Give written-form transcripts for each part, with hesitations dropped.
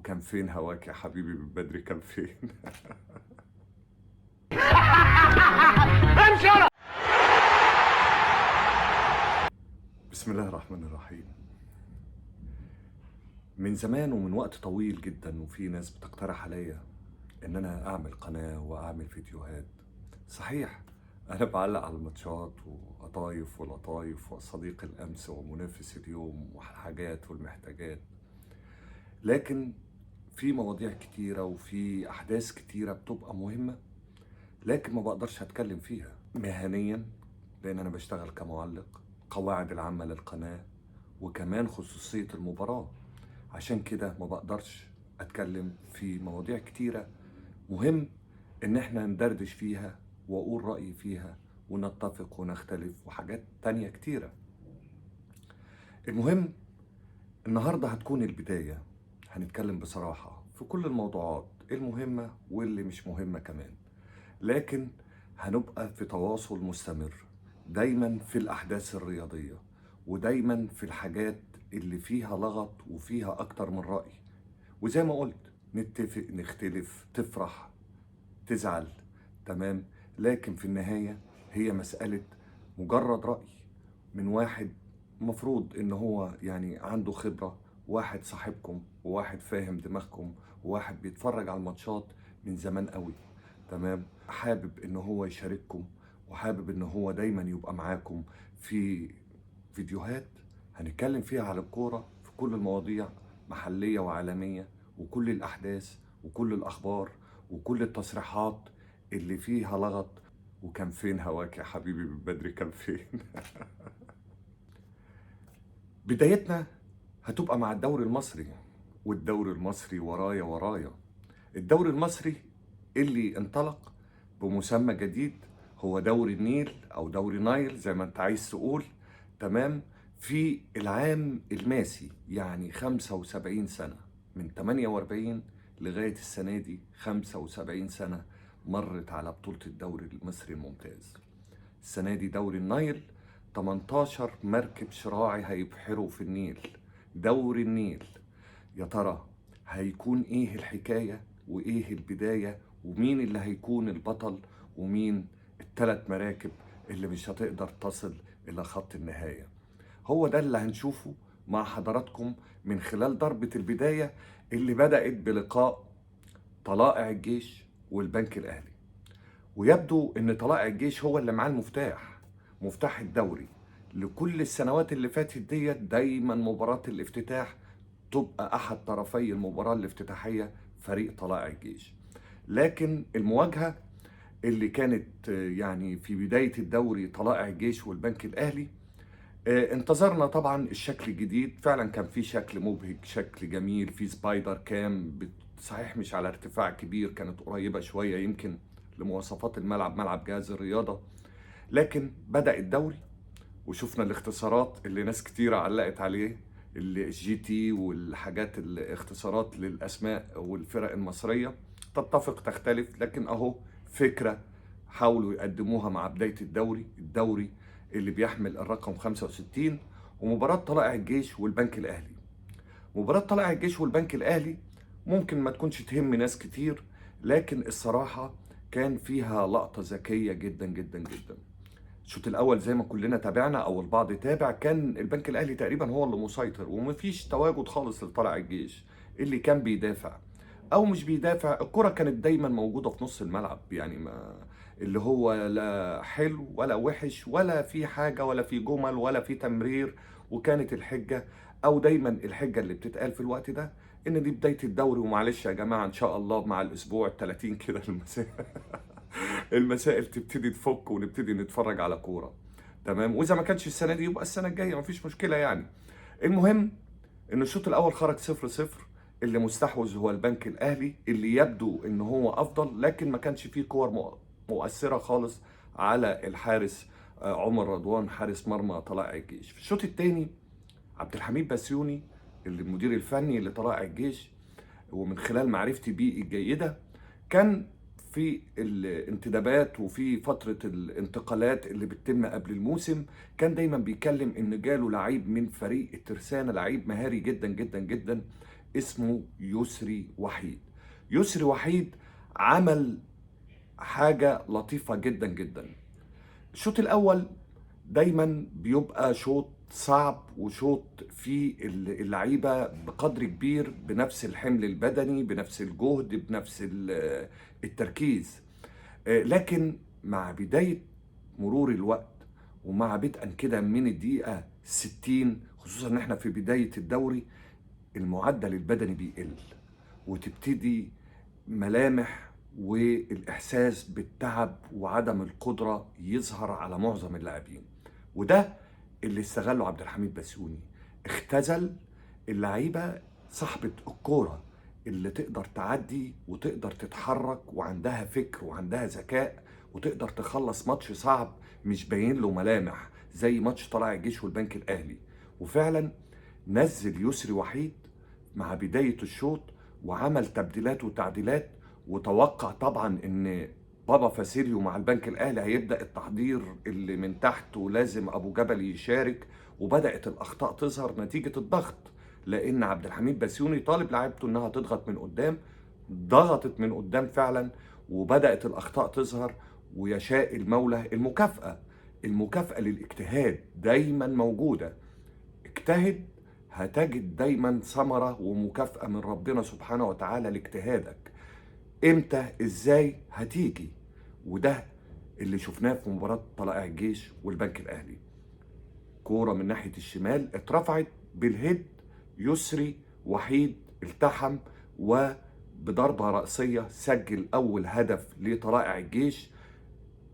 وكان فين هواك يا حبيبي من بدري كان فين؟ بسم الله الرحمن الرحيم. من زمان ومن وقت طويل جدا وفي ناس بتقترح عليا ان انا اعمل قناة واعمل فيديوهات. صحيح انا بعلق على الماتشات وقطايف ولطايف وصديق الامس ومنافس اليوم والحاجات والمحتاجات، لكن في مواضيع كتيرة وفي احداث كتيرة بتبقى مهمة لكن ما بقدرش اتكلم فيها مهنيا، لان انا بشتغل كمعلق، قواعد العامة للقناة وكمان خصوصية المباراة. عشان كده ما بقدرش اتكلم في مواضيع كتيرة مهم ان احنا ندردش فيها واقول رأيي فيها ونتفق ونختلف وحاجات تانية كتيرة. المهم النهاردة هتكون البداية، هنتكلم بصراحة في كل الموضوعات المهمة واللي مش مهمة كمان، لكن هنبقى في تواصل مستمر دايما في الأحداث الرياضية ودايما في الحاجات اللي فيها لغط وفيها أكتر من رأي. وزي ما قلت نتفق نختلف تفرح تزعل، تمام، لكن في النهاية هي مسألة مجرد رأي من واحد مفروض ان هو يعني عنده خبرة، واحد صاحبكم وواحد فاهم دماغكم وواحد بيتفرج على الماتشات من زمان قوي، تمام، حابب ان هو يشارككم وحابب ان هو دايما يبقى معاكم في فيديوهات هنتكلم فيها على الكورة في كل المواضيع، محلية وعالمية، وكل الأحداث وكل الأخبار وكل التصريحات اللي فيها لغط. وكان فين هواك يا حبيبي من بدري كان فين؟ بدايتنا هتبقى مع الدوري المصري، والدوري المصري ورايا ورايا. الدوري المصري اللي انطلق بمسمى جديد هو دوري النيل او دوري نايل زي ما انت عايز تقول، تمام، في العام الماسي يعني 75 سنة، من 48 لغاية السنة دي 75 سنة مرت على بطولة الدوري المصري الممتاز. السنة دي دوري النايل 18 مركب شراعي هيبحروا في النيل، دوري النيل. يا ترى هيكون ايه الحكاية وايه البداية ومين اللي هيكون البطل ومين الثلاث مراكب اللي مش هتقدر تصل الى خط النهاية؟ هو ده اللي هنشوفه مع حضراتكم من خلال ضربة البداية اللي بدأت بلقاء طلائع الجيش والبنك الأهلي. ويبدو ان طلائع الجيش هو اللي معاه المفتاح، مفتاح الدوري لكل السنوات اللي فاتت ديت. دايما مباراة الافتتاح تبقى احد طرفي المباراة الافتتاحية فريق طلائع الجيش، لكن المواجهة اللي كانت يعني في بداية الدوري طلائع الجيش والبنك الاهلي، انتظرنا طبعا الشكل الجديد. فعلا كان في شكل مبهج، شكل جميل، في سبايدر كام، صحيح مش على ارتفاع كبير، كانت قريبة شوية يمكن لمواصفات الملعب، ملعب جهاز الرياضة. لكن بدأ الدوري وشفنا الاختصارات اللي ناس كتيرة علقت عليه، الجي تي والحاجات الاختصارات للأسماء والفرق المصرية، تتفق تختلف، لكن أهو فكرة حاولوا يقدموها مع بداية الدوري اللي بيحمل الرقم 65. ومباراة طلائع الجيش والبنك الأهلي، مباراة طلائع الجيش والبنك الأهلي ممكن ما تكونش تهم ناس كتير، لكن الصراحة كان فيها لقطة ذكية جدا جدا جدا. الشوط الاول زي ما كلنا تابعنا او البعض تابع، كان البنك الاهلي تقريبا هو اللي مسيطر ومفيش تواجد خالص لطلائع الجيش اللي كان بيدافع او مش بيدافع. الكرة كانت دايما موجودة في نص الملعب، يعني ما اللي هو لا حلو ولا وحش ولا في حاجة ولا في جمل ولا في تمرير. وكانت الحجة او دايما الحجة اللي بتتقال في الوقت ده ان دي بداية الدوري، ومعلش يا جماعة ان شاء الله مع الاسبوع ال30 كده المسائل تبتدي تفك ونبتدي نتفرج على كوره، تمام. واذا ما كانش السنه دي يبقى السنه الجايه، مفيش مشكله يعني. المهم ان الشوط الاول خرج 0-0، اللي مستحوذ هو البنك الاهلي اللي يبدو ان هو افضل، لكن ما كانش فيه كور مؤثره خالص على الحارس عمر رضوان حارس مرمى طلائع الجيش. في الشوط الثاني عبد الحميد بسيوني اللي المدير الفني لطلائع الجيش، ومن خلال معرفتي بيه الجيده، كان في الانتدابات وفي فترة الانتقالات اللي بتتم قبل الموسم كان دايما بيتكلم ان جاله لعيب من فريق الترسانة، لعيب مهاري جدا جدا جدا اسمه يسري وحيد. يسري وحيد عمل حاجة لطيفة جدا جدا. الشوط الأول دايما بيبقى شوط صعب، وشوط فيه اللعيبة بقدر كبير بنفس الحمل البدني، بنفس الجهد، بنفس التركيز. لكن مع بداية مرور الوقت، ومع بدءا كده من الدقيقة 60، خصوصا ان احنا في بداية الدوري، المعدل البدني بيقل، وتبتدي ملامح والإحساس بالتعب وعدم القدرة يظهر على معظم اللاعبين. وده اللي استغله عبد الحميد بسيوني. اختزل اللعيبة صاحبة الكورة اللي تقدر تعدي وتقدر تتحرك وعندها فكر وعندها ذكاء وتقدر تخلص ماتش صعب مش باين له ملامح زي ماتش طلائع الجيش والبنك الأهلي. وفعلا نزل يسري وحيد مع بداية الشوط وعمل تبديلات وتعديلات، وتوقع طبعا ان بابا فاسيليو مع البنك الاهلي هيبدا التحضير اللي من تحت ولازم ابو جبل يشارك، وبدات الاخطاء تظهر نتيجه الضغط، لان عبد الحميد بسيوني طالب لعيبته انها تضغط من قدام. ضغطت من قدام فعلا وبدات الاخطاء تظهر. ويشاء المولى المكافاه. المكافاه للاجتهاد دايما موجوده. اجتهد هتجد دايما ثمرة ومكافأة من ربنا سبحانه وتعالى لاجتهادك. امتى؟ ازاي؟ هتيجي. وده اللي شفناه في مباراة طلائع الجيش والبنك الاهلي. كورة من ناحية الشمال اترفعت بالهيد، يسري وحيد التحم وبضربة رأسية سجل اول هدف لطلائع الجيش.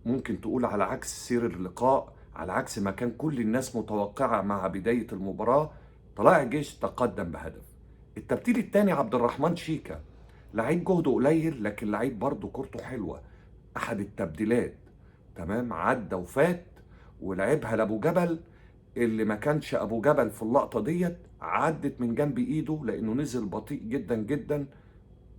ممكن تقول على عكس سير اللقاء، على عكس ما كان كل الناس متوقعة مع بداية المباراة، طلائع الجيش تقدم بهدف. التبديل الثاني عبد الرحمن شيكا، لعيب جهده قليل لكن لعيب برضه كورته حلوة. أحد التبديلات تمام عدى وفات ولعبها لأبو جبل، اللي ما كانش أبو جبل في اللقطة ديت عدت من جنب إيده لأنه نزل بطيء جدا جدا،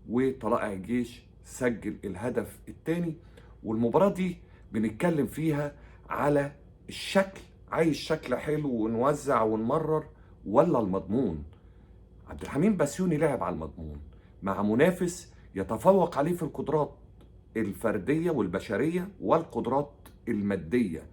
وطلائع الجيش سجل الهدف الثاني. والمباراة دي بنتكلم فيها على الشكل، عايز شكل حلو ونوزع ونمرر ولا المضمون؟ عبد الحميد بسيوني لعب على المضمون مع منافس يتفوق عليه في القدرات الفردية والبشرية والقدرات المادية،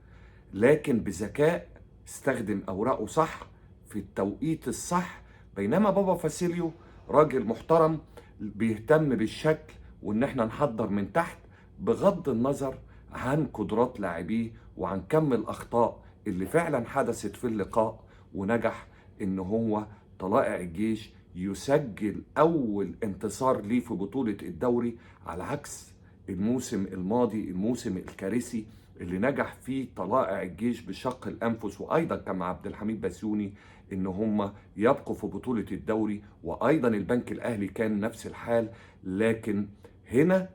لكن بذكاء استخدم أوراقه صح في التوقيت الصح. بينما بابا فاسيليو راجل محترم بيهتم بالشكل وإن احنا نحضر من تحت بغض النظر عن قدرات لاعبيه وعن كم الأخطاء اللي فعلا حدثت في اللقاء. ونجح إن هو طلائع الجيش يسجل أول انتصار ليه في بطولة الدوري، على عكس الموسم الماضي، الموسم الكارثي اللي نجح فيه طلائع الجيش بشق الأنفس، وأيضا كان مع عبد الحميد بسيوني إن هم يبقوا في بطولة الدوري، وأيضا البنك الأهلي كان نفس الحال. لكن هنا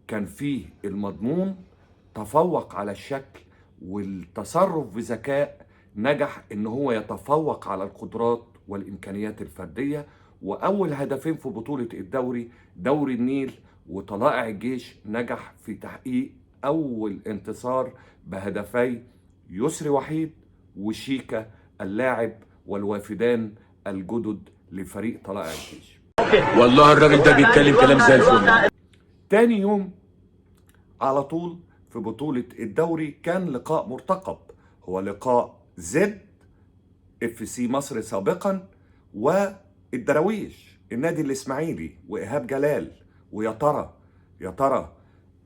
كان فيه المضمون تفوق على الشكل، والتصرف بذكاء نجح إن هو يتفوق على القدرات والإمكانيات الفردية. وأول هدفين في بطولة الدوري دوري النيل وطلائع الجيش نجح في تحقيق أول انتصار بهدفي يسري وحيد وشيكا اللاعب والوافدان الجدد لفريق طلائع الجيش. والله الراجل ده بيتكلم كلام زي الفل. تاني يوم على طول في بطولة الدوري كان لقاء مرتقب، هو لقاء زد اف سي مصر سابقا والدراويش النادي الاسماعيلي وايهاب جلال. ويا ترى يا ترى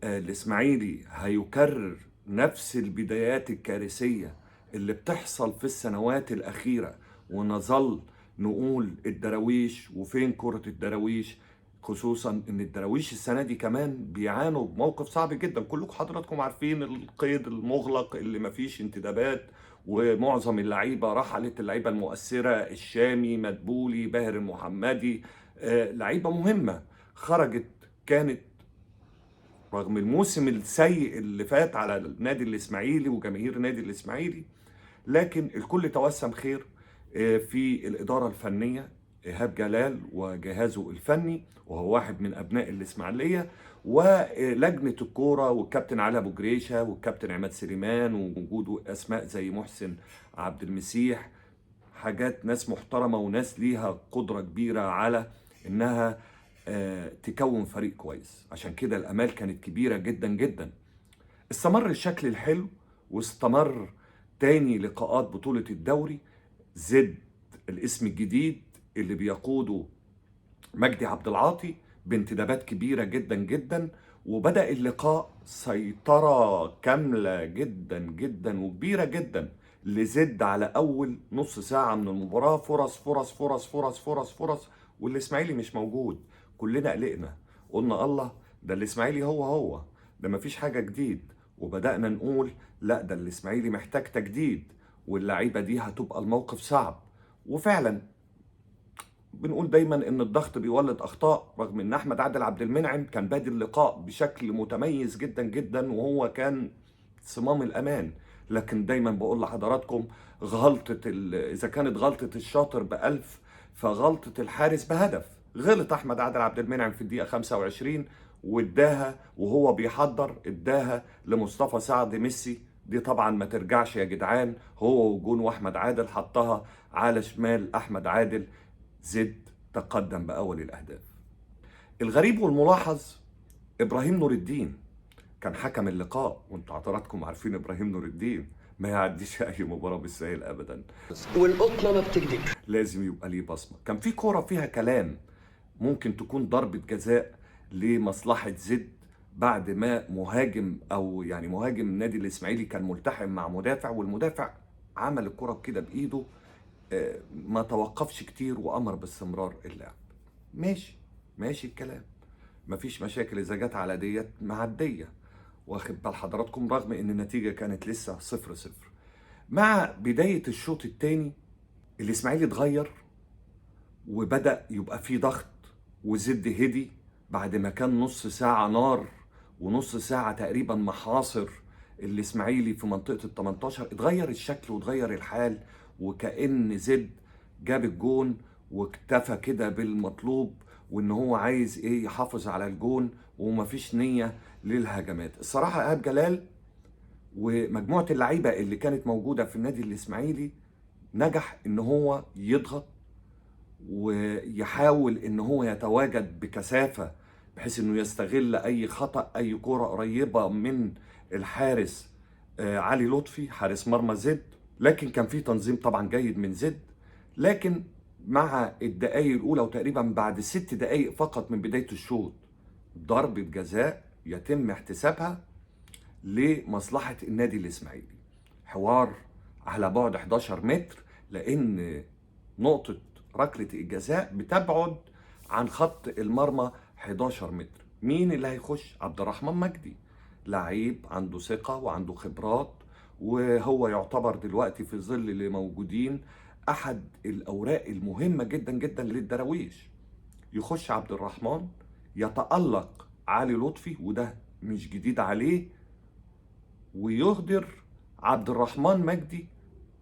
الاسماعيلي هيكرر نفس البدايات الكارثية اللي بتحصل في السنوات الأخيرة ونظل نقول الدراويش وفين كرة الدراويش؟ خصوصا ان الدراويش السنة دي كمان بيعانوا بموقف صعب جدا. كلكم حضراتكم عارفين القيد المغلق اللي مفيش انتدابات، ومعظم اللعيبة رحلت، اللعيبة المؤثرة الشامي مدبولي باهر المحمدي، لعيبة مهمة خرجت. كانت رغم الموسم السيء اللي فات على النادي الاسماعيلي وجماهير النادي الاسماعيلي، لكن الكل توسم خير في الإدارة الفنية، إيهاب جلال وجهازه الفني وهو واحد من أبناء الإسماعيلية، ولجنة الكورة والكابتن علي أبو جريشة والكابتن عماد سليمان، ووجود أسماء زي محسن عبد المسيح، حاجات ناس محترمة وناس ليها قدرة كبيرة على انها تكون فريق كويس. عشان كده الامال كانت كبيره جدا جدا. استمر الشكل الحلو واستمر تاني لقاءات بطوله الدوري. زد الاسم الجديد اللي بيقوده مجدي عبد العاطي بانتدابات كبيرة جدا جدا، وبدأ اللقاء سيطرة كاملة جدا جدا وكبيرة جدا لزد على أول نص ساعة من المباراة. فرص فرص فرص فرص فرص فرص، والإسماعيلي مش موجود. كلنا قلقنا، قلنا الله، ده الإسماعيلي هو ده مفيش حاجة جديد. وبدأنا نقول لا، ده الإسماعيلي محتاج تجديد، واللعيبة دي هتبقى الموقف صعب. وفعلا بنقول دايما ان الضغط بيولد اخطاء، رغم ان احمد عادل عبد المنعم كان بادئ اللقاء بشكل متميز جدا جدا وهو كان صمام الامان. لكن دايما بقول لحضراتكم اذا كانت غلطة الشاطر بألف فغلطة الحارس بهدف. غلط احمد عادل عبد المنعم في الدقيقة 25 واداها وهو بيحضر، اداها لمصطفى سعد ميسي. دي طبعا ما ترجعش يا جدعان، هو وجون واحمد عادل حطها على شمال احمد عادل. زد تقدم بأول الأهداف. الغريب والملاحظ إبراهيم نور الدين كان حكم اللقاء، وانتوا حضراتكم عارفين إبراهيم نور الدين ما يعديش أي مباراة بالسهل أبدا، والقطنة ما بتكذبش، لازم يبقى ليه بصمة. كان في كورة فيها كلام ممكن تكون ضربة جزاء لمصلحة زد، بعد ما مهاجم النادي الإسماعيلي كان ملتحم مع مدافع، والمدافع عمل الكرة كده بإيده، ما توقفش كتير وأمر باستمرار اللعب. ماشي الكلام، مفيش مشاكل إذا جت على ديت معدية، واخد بال حضراتكم، رغم إن النتيجة كانت لسه 0-0. مع بداية الشوط الثاني الإسماعيلي اتغير وبدأ يبقى فيه ضغط، وزد هدي بعد ما كان نص ساعة نار ونص ساعة تقريبا محاصر الإسماعيلي في منطقة ال 18. اتغير الشكل واتغير الحال، وكأن زد جاب الجون واكتفى كده بالمطلوب، وان هو عايز يحافظ على الجون ومفيش نية للهجمات. الصراحة ايهاب جلال ومجموعة اللعيبة اللي كانت موجودة في النادي الإسماعيلي نجح ان هو يضغط ويحاول ان هو يتواجد بكثافة، بحيث انه يستغل اي خطأ، اي كرة قريبة من الحارس علي لطفي حارس مرمى زد. لكن كان في تنظيم طبعا جيد من زد. لكن مع الدقايق الاولى وتقريبا بعد 6 دقايق فقط من بداية الشوط ضربة جزاء يتم احتسابها لمصلحة النادي الإسماعيلي. حوار على بعد 11 متر، لأن نقطة ركلة الجزاء بتبعد عن خط المرمى 11 متر. مين اللي هيخش؟ عبد الرحمن مجدي، لعيب عنده ثقة وعنده خبرات، وهو يعتبر دلوقتي في ظل اللي موجودين أحد الأوراق المهمة جدا جدا للدراويش. يخش عبد الرحمن، يتألق علي لطفي وده مش جديد عليه، ويهدر عبد الرحمن مجدي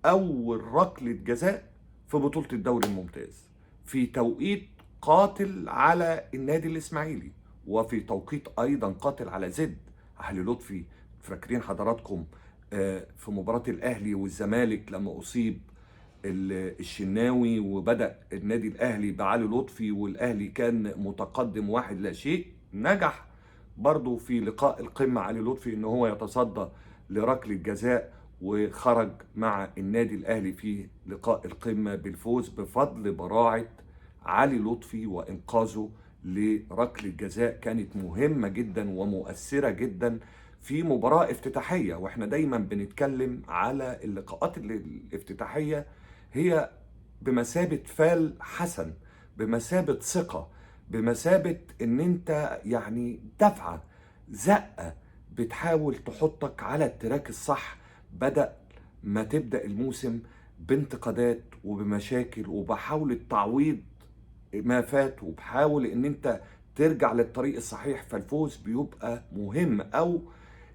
أول ركلة جزاء في بطولة الدوري الممتاز في توقيت قاتل على النادي الإسماعيلي، وفي توقيت أيضا قاتل على زد. علي لطفي فاكرين حضراتكم في مباراة الأهلي والزمالك لما أصيب الشناوي وبدأ النادي الأهلي بعلي لطفي والأهلي كان متقدم 1-0، نجح برضو في لقاء القمة علي لطفي إن هو يتصدى لركلة جزاء، وخرج مع النادي الأهلي في لقاء القمة بالفوز بفضل براعة علي لطفي وإنقاذه لركلة جزاء كانت مهمة جدا ومؤثرة جدا في مباراة افتتاحية. واحنا دايما بنتكلم على اللقاءات الافتتاحية هي بمثابة فال حسن، بمثابة ثقة، بمثابة ان انت دفعة زقة بتحاول تحطك على التراك الصح، بدأ ما تبدأ الموسم بانتقادات وبمشاكل وبحاول تعويض ما فات، وبحاول ان انت ترجع للطريق الصحيح. فالفوز بيبقى مهم او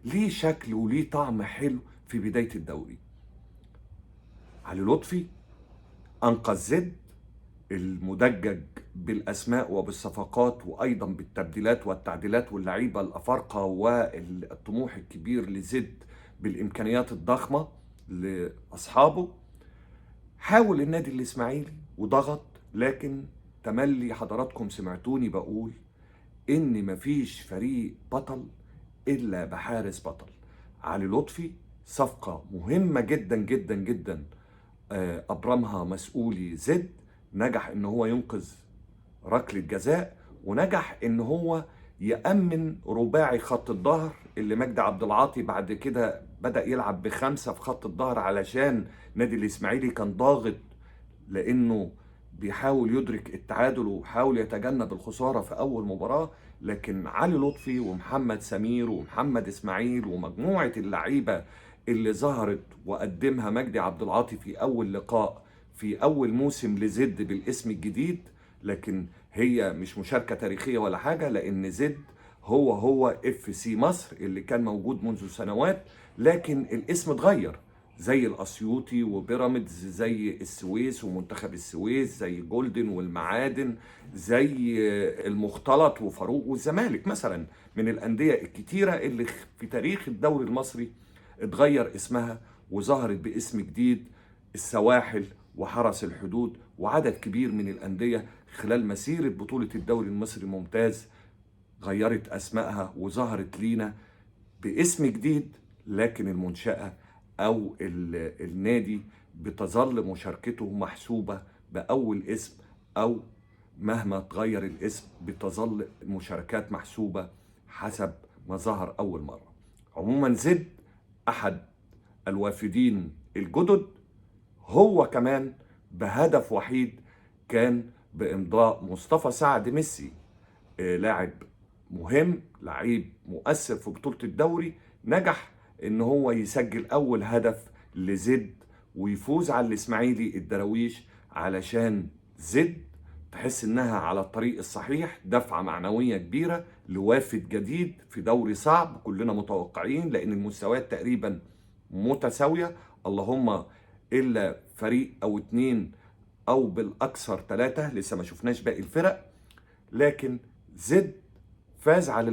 ليه شكل وليه طعم حلو في بداية الدوري. علي لطفي انقذ زد المدجج بالاسماء وبالصفقات وايضا بالتبديلات والتعديلات واللعيبه الافارقه والطموح الكبير لزد بالامكانيات الضخمه لاصحابه. حاول النادي الاسماعيلي وضغط، لكن تملي حضراتكم سمعتوني بقول إن مفيش فريق بطل إلا بحارس بطل. علي لطفي صفقة مهمة جدا جدا جدا، أبرمها مسؤولي زد، نجح إن هو ينقذ ركلة جزاء، ونجح إن هو يأمن رباعي خط الظهر اللي مجدي عبد العاطي بعد كده بدأ يلعب بخمسة في خط الظهر علشان نادي الإسماعيلي كان ضاغط، لأنه بيحاول يدرك التعادل وحاول يتجنب الخسارة في أول مباراة. لكن علي لطفي ومحمد سمير ومحمد إسماعيل ومجموعة اللعيبة اللي ظهرت وقدمها مجدي عبد العاطي في أول لقاء في أول موسم لزد بالاسم الجديد، لكن هي مش مشاركة تاريخية ولا حاجة، لأن زد هو اف سي مصر اللي كان موجود منذ سنوات، لكن الاسم اتغير زي الاسيوطي وبيراميدز، زي السويس ومنتخب السويس، زي جولدن والمعادن، زي المختلط وفاروق والزمالك مثلا، من الأندية الكتيرة اللي في تاريخ الدوري المصري اتغير اسمها وظهرت باسم جديد، السواحل وحرس الحدود وعدد كبير من الأندية خلال مسيرة بطولة الدوري المصري ممتاز غيرت أسمائها وظهرت لينا باسم جديد، لكن المنشأة أو النادي بتظل مشاركته محسوبة بأول اسم، أو مهما تغير الاسم بتظل المشاركات محسوبة حسب ما ظهر أول مرة. عموما زد أحد الوافدين الجدد، هو كمان بهدف وحيد كان بإمضاء مصطفى سعد ميسي، لاعب مهم، لعيب مؤثر في بطولة الدوري، نجح ان هو يسجل اول هدف لزد ويفوز على الاسماعيلي الدراويش، علشان زد تحس انها على الطريق الصحيح، دفعة معنوية كبيرة لوافد جديد في دوري صعب كلنا متوقعين، لان المستويات تقريبا متساوية، اللهم الا فريق او اتنين او بالاكثر ثلاثة لسه ما شفناش باقي الفرق. لكن زد فاز على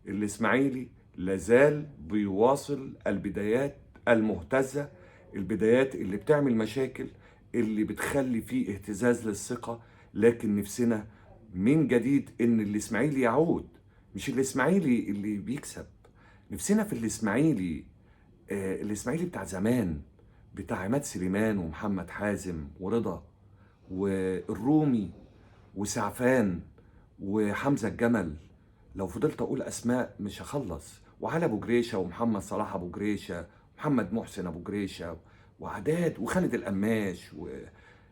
الإسماعيلي لازال بيواصل البدايات المهتزة، البدايات اللي بتعمل مشاكل، اللي بتخلي فيه اهتزاز للثقة، لكن نفسنا من جديد ان الإسماعيلي يعود، مش الإسماعيلي اللي بيكسب، نفسنا في الإسماعيلي الإسماعيلي بتاع زمان، بتاع عماد سليمان ومحمد حازم ورضا والرومي وسعفان وحمزة الجمل، لو فضلت اقول اسماء مش هخلص، وعلي ابو جريشه ومحمد صلاح ابو جريشه ومحمد محسن ابو جريشه وعداد وخالد القماش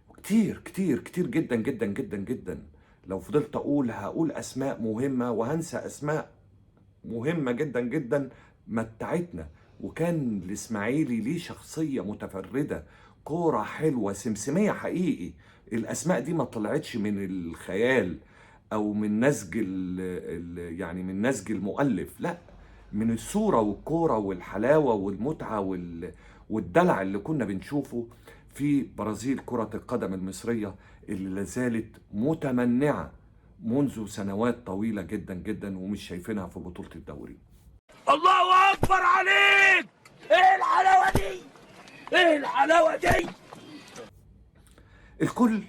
وكتير كتير كتير جدا جدا جدا جدا. لو فضلت هقول اسماء مهمه وهنسى اسماء مهمه جدا جدا متعتنا، وكان الاسماعيلي ليه شخصيه متفرده، كوره حلوه سمسميه حقيقي. الاسماء دي ما طلعتش من الخيال او من نسج يعني من نسج المؤلف، لا، من الصوره والكوره والحلاوه والمتعه والدلع اللي كنا بنشوفه في برازيل كره القدم المصريه اللي لازالت متمنعه منذ سنوات طويله جدا جدا ومش شايفينها في بطوله الدوري. الله اكبر عليك! ايه الحلاوه دي؟ ايه الحلاوه دي؟ الكل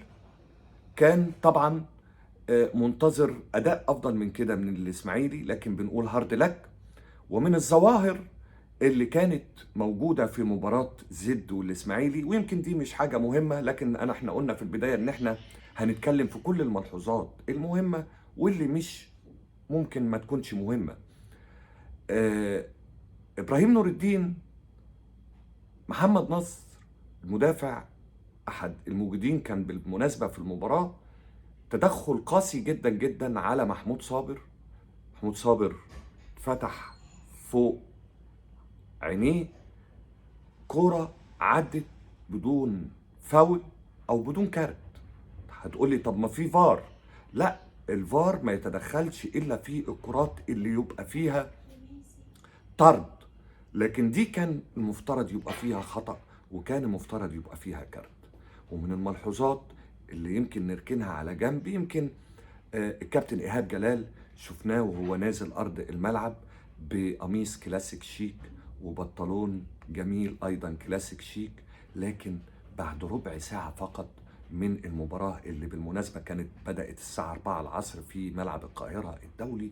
كان طبعا منتظر اداء افضل من كده من الاسماعيلي، لكن بنقول هارد لك. ومن الظواهر اللي كانت موجوده في مباراه زد والاسماعيلي، ويمكن دي مش حاجه مهمه، لكن احنا قلنا في البدايه ان احنا هنتكلم في كل الملحوظات المهمه واللي مش ممكن ما تكونش مهمه. ابراهيم نور الدين، محمد نصر المدافع احد الموجودين كان بالمناسبه في المباراه، تدخل قاسي جدا جدا على محمود صابر. محمود صابر فتح فوق عينيه، كرة عدت بدون فاول او بدون كارت. هتقولي طب ما في فار، لا، الفار ما يتدخلش الا في الكرات اللي يبقى فيها طرد، لكن دي كان المفترض يبقى فيها خطأ وكان المفترض يبقى فيها كارت. ومن الملحوظات اللي يمكن نركنها على جنب، يمكن الكابتن إيهاب جلال شفناه وهو نازل أرض الملعب بقميص كلاسيك شيك وبنطلون جميل أيضا كلاسيك شيك، لكن بعد ربع ساعة فقط من المباراة اللي بالمناسبة كانت بدأت الساعة 4 العصر في ملعب القاهرة الدولي.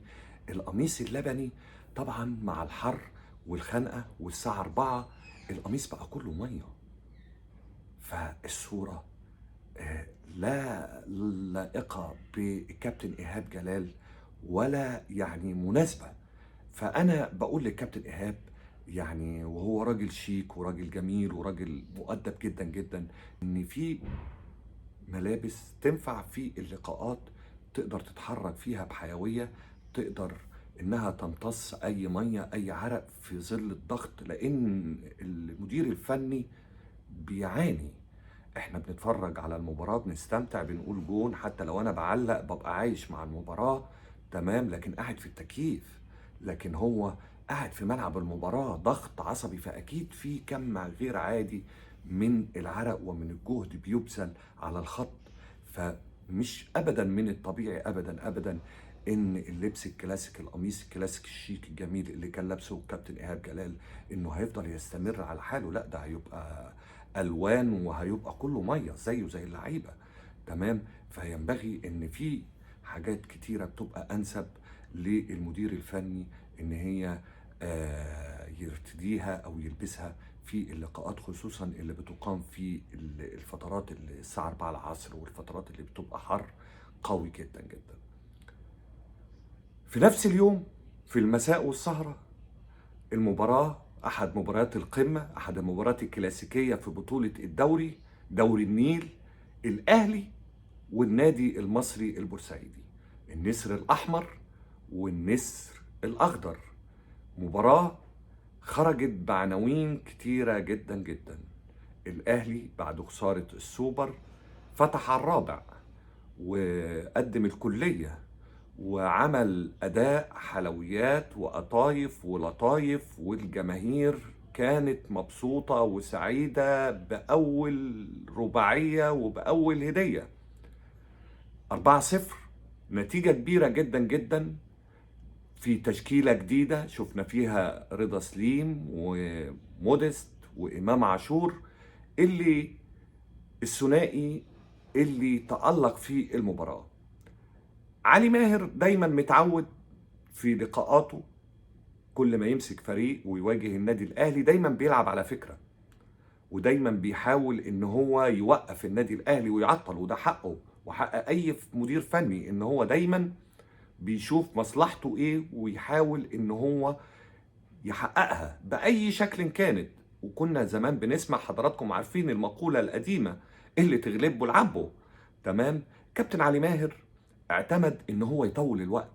القميص اللبني طبعا مع الحر والخنقة والساعة 4 القميص بقى كله مية، فالصورة لا لائقة بكابتن إيهاب جلال ولا يعني مناسبة. فأنا بقول للكابتن إيهاب يعني، وهو راجل شيك وراجل جميل وراجل مؤدب جدا جدا، إن في ملابس تنفع في اللقاءات تقدر تتحرك فيها بحيوية، تقدر إنها تمتص أي مية أي عرق في ظل الضغط، لأن المدير الفني بيعاني. احنا بنتفرج على المباراة بنستمتع بنقول جون، حتى لو انا بعلق ببقى عايش مع المباراة تمام، لكن قاعد في التكييف. لكن هو قاعد في ملعب المباراة ضغط عصبي، فاكيد في كم غير عادي من العرق ومن الجهد بيبذل على الخط. فمش ابدا من الطبيعي ابدا ابدا ان اللبس الكلاسيك القميص الكلاسيك الشيك الجميل اللي كان لابسه الكابتن ايهاب جلال انه هيفضل يستمر على حاله. لا، ده هيبقى الوان وهيبقى كله ميه زيه زي اللعيبه تمام. فينبغي ان في حاجات كتيره بتبقى انسب للمدير الفني ان هي يرتديها او يلبسها في اللقاءات، خصوصا اللي بتقام في الفترات اللي الساعه 4 العصر والفترات اللي بتبقى حر قوي جدا جدا. في نفس اليوم في المساء والسهره المباراة، أحد مباريات القمة، أحد المباريات الكلاسيكية في بطولة الدوري، دوري النيل، الأهلي والنادي المصري البورسعيدي، النسر الأحمر والنسر الأخضر. مباراة خرجت بعناوين كتيرة جدا جدا. الأهلي بعد خسارة السوبر فتح على الرابع وقدم الكلية وعمل أداء حلويات وقطايف ولطايف، والجماهير كانت مبسوطة وسعيدة بأول رباعية وبأول هدية. 4-0 نتيجة كبيرة جدا جدا في تشكيلة جديدة شفنا فيها رضا سليم ومودست وإمام عاشور، اللي الثنائي اللي تألق في المباراة. علي ماهر دايما متعود في لقاءاته كل ما يمسك فريق ويواجه النادي الاهلي دايما بيلعب على فكرة، ودايما بيحاول ان هو يوقف النادي الاهلي ويعطل، وده حقه وحق اي مدير فني ان هو دايما بيشوف مصلحته ايه ويحاول ان هو يحققها باي شكل كانت. وكنا زمان بنسمع، حضراتكم عارفين المقولة القديمة، اللي تغلبه العبه تمام. كابتن علي ماهر اعتمد ان هو يطول الوقت،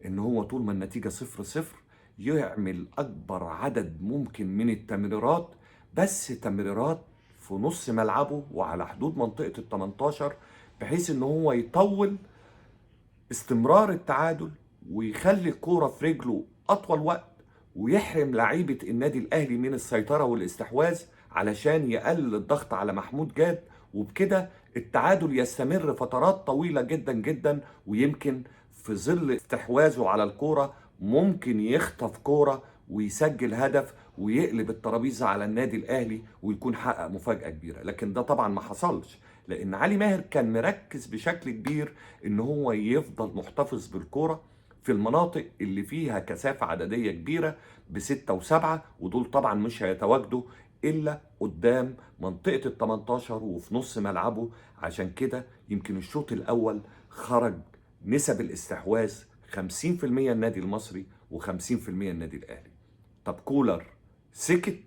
ان هو طول ما النتيجة 0-0 يعمل اكبر عدد ممكن من التمريرات، بس تمريرات في نص ملعبه وعلى حدود منطقة ال18، بحيث ان هو يطول استمرار التعادل ويخلي الكورة في رجله اطول وقت، ويحرم لعيبة النادي الاهلي من السيطرة والاستحواذ علشان يقلل الضغط على محمود جاد، وبكده التعادل يستمر فترات طويلة جدا جدا. ويمكن في ظل استحواذه على الكورة ممكن يخطف كورة ويسجل هدف ويقلب الترابيزة على النادي الأهلي ويكون حقق مفاجأة كبيرة. لكن ده طبعا ما حصلش، لأن علي ماهر كان مركز بشكل كبير إن هو يفضل محتفظ بالكورة في المناطق اللي فيها كثافة عددية كبيرة ب6 و7، ودول طبعا مش هيتواجدوا إلا قدام منطقة ال18 وفي نص ملعبه. عشان كده يمكن الشوط الأول خرج نسب الاستحواذ 50% النادي المصري و50% النادي الأهلي. طب كولر سكت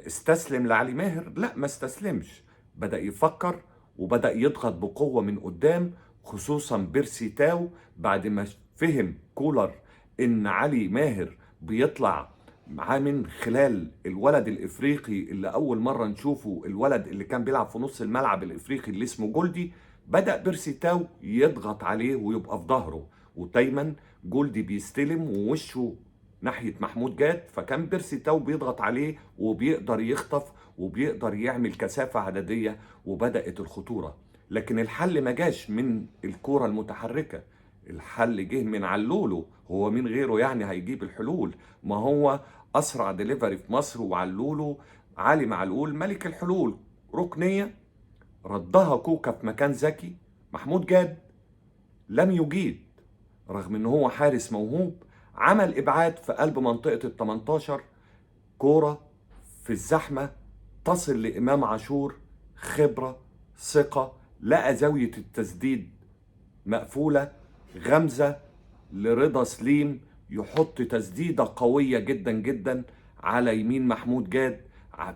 استسلم لعلي ماهر؟ لا، ما استسلمش، بدأ يفكر وبدأ يضغط بقوة من قدام، خصوصا بيرسي تاو بعد ما فهم كولر ان علي ماهر بيطلع معاه من خلال الولد الافريقي اللي اول مرة نشوفه، الولد اللي كان بيلعب في نص الملعب الافريقي اللي اسمه جولدي. بدأ بيرسي تاو يضغط عليه ويبقى في ظهره، ودايما جولدي بيستلم ووشه ناحية محمود جاد، فكان بيرسي تاو بيضغط عليه وبيقدر يخطف وبيقدر يعمل كثافة عددية وبدأت الخطورة. لكن الحل ما جاش من الكرة المتحركة، الحل جه من علولو. هو من غيره يعني هيجيب الحلول؟ ما هو أسرع ديليفري في مصر وعلولو، علي معلول ملك الحلول. ركنية ردها كوكا في مكان ذكي. محمود جاد لم يجيد، رغم ان هو حارس موهوب، عمل ابعاد في قلب منطقة ال 18، كورة في الزحمة تصل لإمام عاشور، خبرة، ثقة، لقى زاوية التسديد مقفولة، غمزة لرضا سليم يحط تسديدة قوية جدا جدا على يمين محمود جاد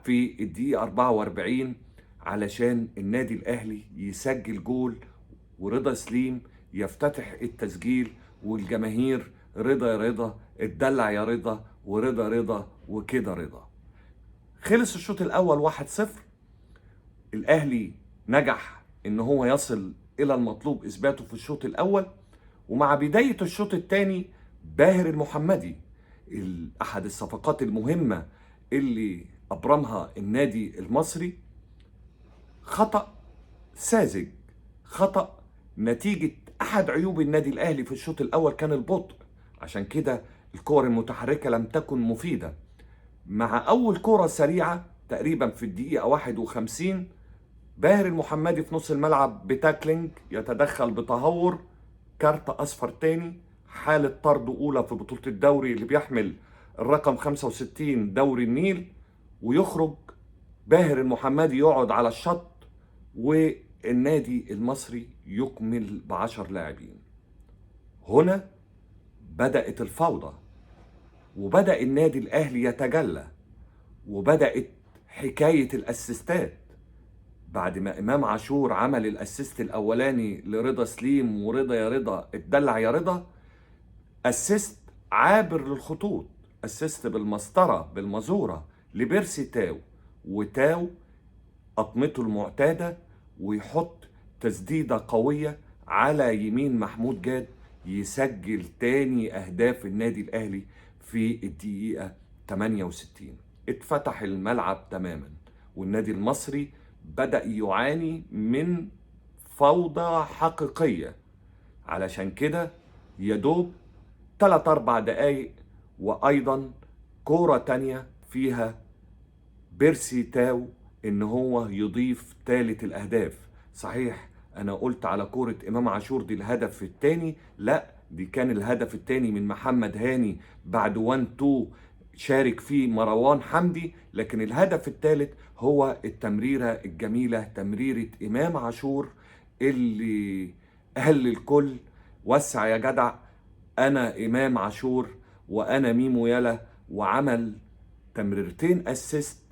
في الدقيقة 44 علشان النادي الأهلي يسجل جول، ورضا سليم يفتتح التسجيل، والجماهير رضا يا رضا، اتدلع يا رضا، ورضا رضا، وكده رضا. خلص الشوط الأول 1-0. الأهلي نجح إن هو يصل إلى المطلوب إثباته في الشوط الأول، ومع بداية الشوط الثاني باهر المحمدي، أحد الصفقات المهمة اللي أبرمها النادي المصري، خطأ ساذج، خطأ نتيجة أحد عيوب النادي الأهلي في الشوط الأول كان البطء، عشان كده الكور المتحركة لم تكن مفيدة. مع أول كرة سريعة تقريبا في الدقيقة 51، باهر المحمدي في نص الملعب بتاكلينج يتدخل بتهور، كارت أصفر تاني، حالة طرد أولى في بطولة الدوري اللي بيحمل الرقم 65 دوري النيل، ويخرج باهر المحمدي يقعد على الشط، والنادي المصري يكمل ب10 لاعبين. هنا بدأت الفوضى، وبدأ النادي الأهلي يتجلى، وبدأت حكاية الأسيستات. بعد ما إمام عاشور عمل الأسيست الأولاني لرضا سليم، ورضا يا رضا، اتدلع يا رضا، أسيست عابر للخطوط، أسيست بالمسطرة بالمزورة لبيرسي تاو، وتاو أطمته المعتادة ويحط تسديدة قوية على يمين محمود جاد، يسجل تاني أهداف النادي الأهلي في الدقيقة 68. اتفتح الملعب تماما، والنادي المصري بدأ يعاني من فوضى حقيقية. علشان كده يدوب 3-4 دقايق، وأيضا كورة تانية فيها بيرسي تاو إن هو يضيف ثالث الأهداف. صحيح أنا قلت على كورة إمام عاشور دي الهدف الثاني، لا، دي كان الهدف الثاني من محمد هاني بعد 1-2 شارك فيه مروان حمدي، لكن الهدف الثالث هو التمريرة الجميلة، تمريرة إمام عاشور اللي قال للكل وسع يا جدع، أنا إمام عاشور وأنا ميمو يلا، وعمل تمريرتين أسيست،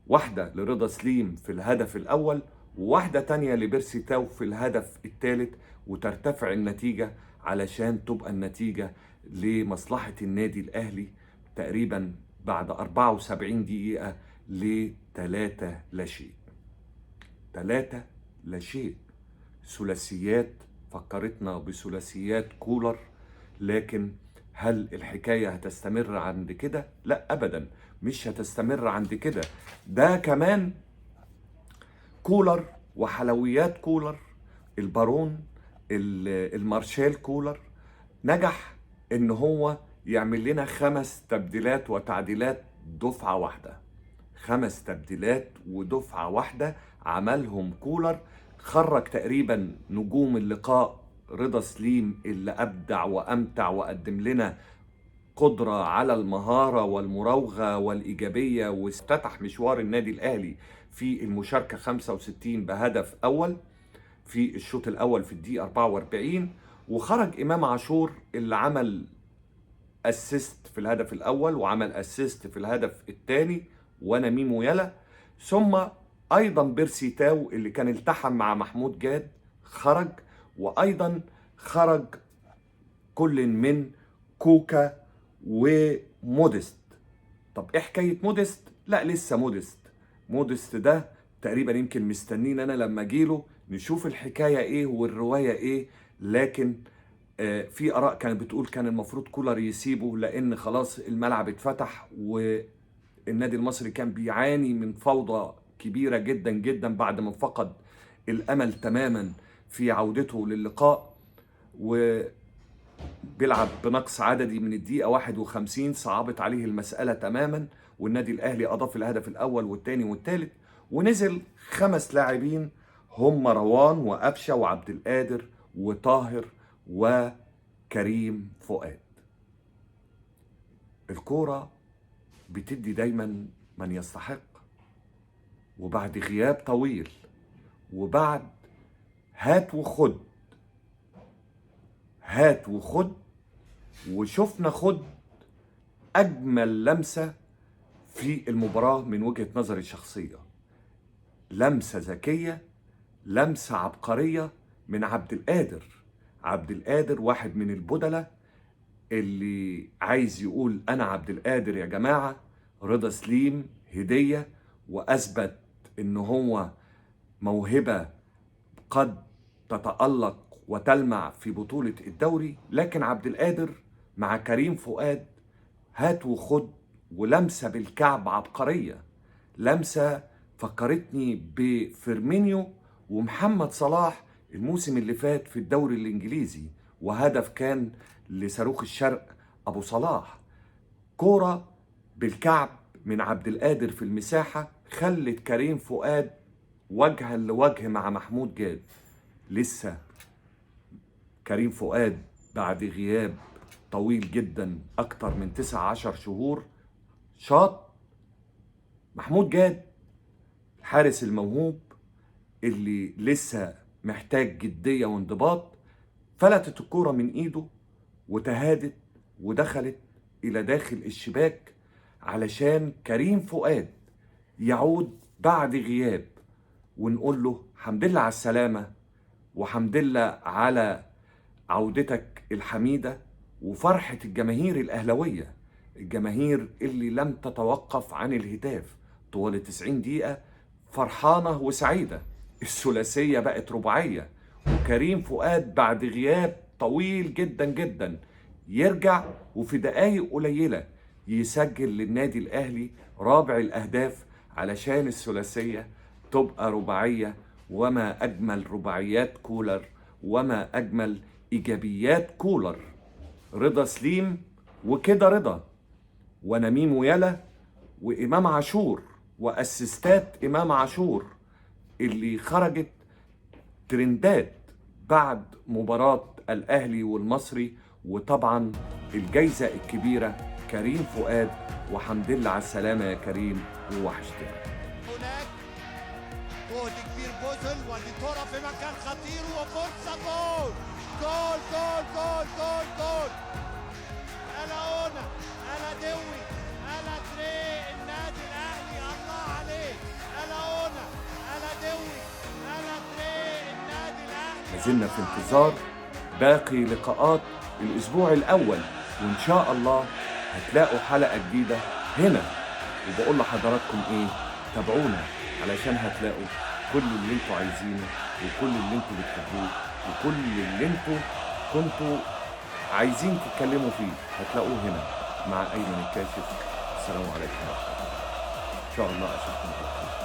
واحدة لرضا سليم في الهدف الأول، وواحدة تانية لبيرسي تاو في الهدف الثالث، وترتفع النتيجة علشان تبقى النتيجة لمصلحة النادي الأهلي تقريبا بعد 74 دقيقة ل3-0. 3-0. ثلاثيات فكرتنا بثلاثيات كولر، لكن هل الحكاية هتستمر عند كده؟ لا أبدا، مش هتستمر عند كده. ده كمان كولر وحلويات كولر، البارون المارشال كولر نجح ان هو يعمل لنا 5 تبديلات وتعديلات دفعة واحدة. 5 تبديلات ودفعة واحدة عملهم كولر، خرج تقريبا نجوم اللقاء رضا سليم اللي أبدع وأمتع وقدم لنا قدرة على المهارة والمراوغة والإيجابية، وافتتح مشوار النادي الأهلي في المشاركة 65 بهدف أول في الشوط الأول في الدقيقة 44. وخرج إمام عاشور اللي عمل أسيست في الهدف الأول وعمل أسيست في الهدف الثاني، وأنا ميمو يلا. ثم أيضا بيرسي تاو اللي كان التحم مع محمود جاد خرج، وأيضا خرج كل من كوكا ومودست. طب ايه حكايه مودست؟ لا لسه مودست ده تقريبا يمكن مستنين انا لما اجيله نشوف الحكايه ايه والروايه ايه، لكن في اراء كانت بتقول كان المفروض كولر يسيبه لان خلاص الملعب اتفتح، والنادي المصري كان بيعاني من فوضى كبيره جدا جدا بعد ما فقد الامل تماما في عودته للقاء، بيلعب بنقص عددي من الدقيقة 51 صعبت عليه المسألة تماما، والنادي الأهلي أضاف الهدف الأول والثاني والثالث، ونزل 5 لاعبين هم مروان وقفشه وعبد القادر وطاهر وكريم فؤاد. الكورة بتدي دايما من يستحق، وبعد غياب طويل وبعد هات وخد هات وخد، وشفنا خد أجمل لمسة في المباراة من وجهة نظري الشخصية. لمسة ذكية، لمسة عبقرية من عبد القادر. عبد القادر واحد من البدلة اللي عايز يقول أنا عبد القادر يا جماعة. رضا سليم هدية، وأثبت إن هو موهبة قد تتألق وتلمع في بطولة الدوري، لكن عبد القادر مع كريم فؤاد هات وخد، ولمسة بالكعب عبقرية. لمسة فكرتني بفيرمينيو ومحمد صلاح الموسم اللي فات في الدوري الإنجليزي، وهدف كان لصاروخ الشرق أبو صلاح. كورة بالكعب من عبد القادر في المساحة خلت كريم فؤاد وجها لوجه مع محمود جاد. لسه كريم فؤاد بعد غياب طويل جدا أكتر من 19 شهور شاط. محمود جاد الحارس الموهوب اللي لسه محتاج جدية وانضباط، فلتت الكورة من ايده وتهادت ودخلت الى داخل الشباك علشان كريم فؤاد يعود بعد غياب، ونقول له حمد لله على السلامة وحمد لله على عودتك الحميدة. وفرحة الجماهير الأهلوية، الجماهير اللي لم تتوقف عن الهتاف طوال 90 دقيقة، فرحانة وسعيدة. الثلاثية بقت رباعية، وكريم فؤاد بعد غياب طويل جدا جدا يرجع وفي دقايق قليلة يسجل للنادي الأهلي رابع الأهداف علشان الثلاثية تبقى رباعية. وما أجمل رباعيات كولر، وما أجمل إيجابيات كولر. رضا سليم وكده رضا، ونميم ويلا، وإمام عاشور، وأسيستات إمام عاشور اللي خرجت ترندات بعد مباراة الأهلي والمصري. وطبعا الجايزة الكبيرة كريم فؤاد، وحمد لله على السلامة يا كريم ووحشتنا. هناك جهد كبير بوزل، ودي كرة في مكان خطير وفرصة جول جول جول جول جول جول. ألا أونا، ألا دوي، ألا تري، النادي الأهلي الله عليك. ألا أونا، ألا دوي، ألا تري، النادي الأهلي. لازلنا في انتظار باقي لقاءات الأسبوع الأول، وإن شاء الله هتلاقوا حلقة جديدة هنا. وبقول لحضراتكم إيه، تابعونا علشان هتلاقوا كل اللي انتوا عايزينه، وكل اللي انتوا بتحبوه، وكل اللي انتوا كنتوا عايزين تتكلموا فيه هتلاقوه هنا مع أيمن الكاشف. السلام عليكم ورحمة الله. إن شاء الله أشوفكم بخير.